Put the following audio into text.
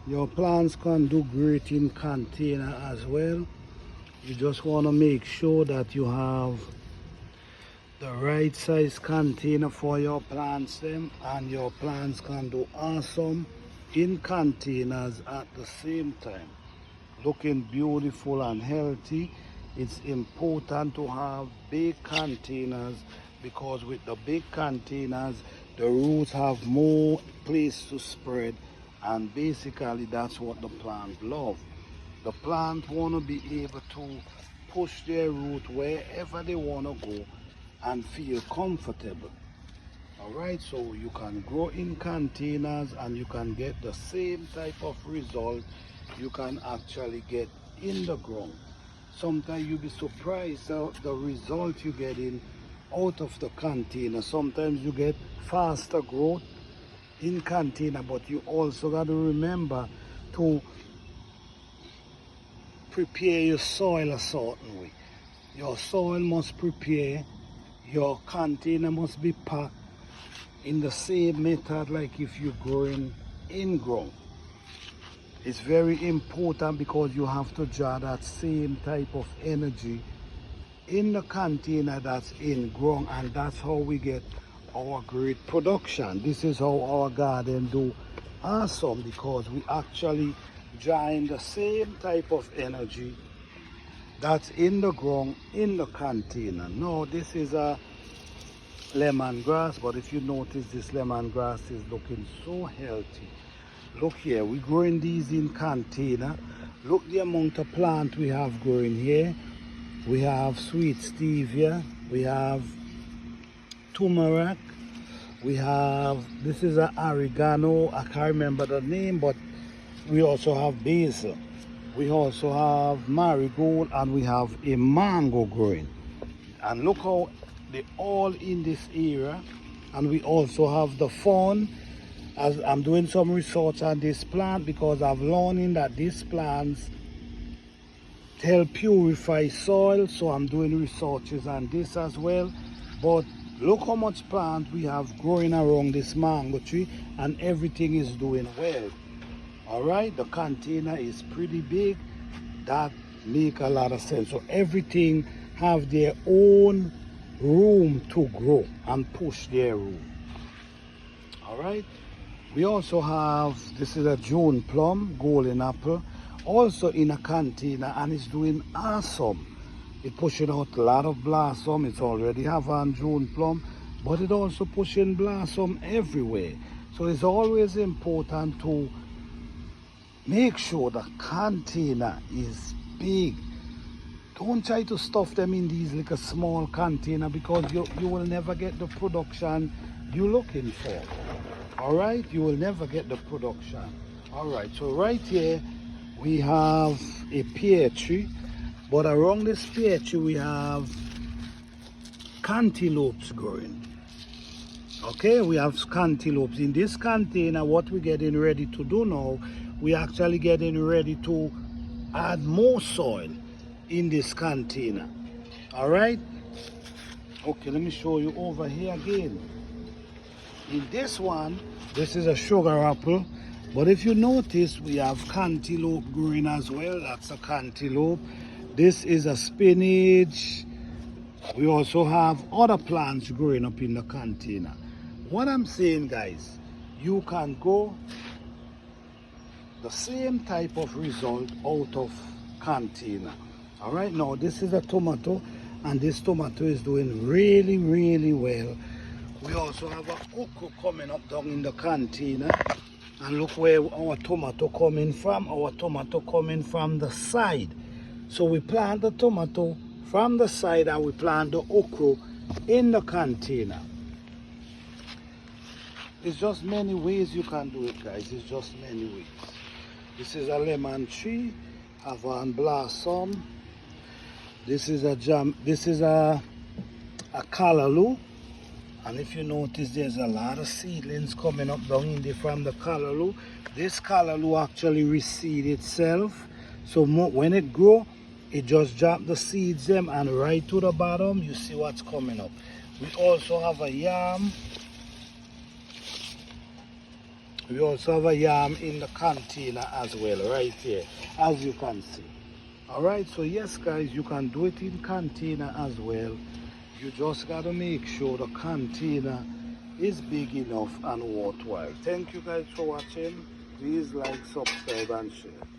Your plants can do great in container as well. You just want to make sure that you have the right size container for your plants them, and your plants can do awesome in containers at the same time, looking beautiful and healthy. It's important to have big containers, because with the big containers the roots have more place to spread, and basically that's what the plant love. The plant want to be able to push their root wherever they want to go and feel comfortable. All right, so you can grow in containers and you can get the same type of result you can actually get in the ground. Sometimes you'll be surprised at the result you get in out of the container. Sometimes you get faster growth in container, but you also got to remember to prepare your soil a certain way. Your soil must prepare, your container must be packed in the same method like if you're growing in ground. It's very important because you have to draw that same type of energy in the container that's in ground, and that's how we get our great production. This is how our garden do awesome, because we actually draw in the same type of energy that's in the ground in the container. Now this is a lemongrass, but if you notice, this lemongrass is looking so healthy. Look here, we're growing these in container. Look the amount of plant we have growing here. We have sweet stevia, we have turmeric, we have, this is a oregano, I can't remember the name, but we also have basil. We also have marigold, and we have a mango growing. And look how they all in this area. And we also have the fawn. As I'm doing some research on this plant, because I've learned that these plants help purify soil, so I'm doing researches on this as well. But look how much plant we have growing around this mango tree, and everything is doing well. All right, the container is pretty big. That make a lot of sense. So everything have their own room to grow and push their root. All right, we also have, this is a June plum, golden apple, also in a container, and it's doing awesome. It's pushing out a lot of blossom. It's already have on June plum, but it also pushing blossom everywhere. So it's always important to make sure the container is big. Don't try to stuff them in these little small container, because you will never get the production you're looking for. All right, you will never get the production. All right, so right here we have a pear tree, but around this pear tree we have cantaloupes growing. Okay, we have cantaloupes in this container. What we're getting ready to do now, we actually getting ready to add more soil in this container. All right, okay, let me show you over here again. In this one, this is a sugar apple, but if you notice, we have cantaloupe growing as well. That's a cantaloupe. This is a spinach. We also have other plants growing up in the container. What I'm saying, guys, you can go the same type of result out of container. All right, now this is a tomato, and this tomato is doing really, really well. We also have a okra coming up down in the container, and look where our tomato coming from. Our tomato coming from the side. So we plant the tomato from the side, and we plant the okra in the container. It's just many ways you can do it, guys. It's just many ways. This is a lemon tree, have on blossom. This is a jam. This is a callaloo, and if you notice, there's a lot of seedlings coming up down in there from the callaloo. This callaloo actually reseed itself, so when it grow, it just drop the seeds them, and right to the bottom you see what's coming up. We also have a yam. We also have a yam in the container as well, right here, as you can see. Alright, so yes guys, you can do it in container as well. You just gotta make sure the container is big enough and worthwhile. Thank you guys for watching. Please like, subscribe and share.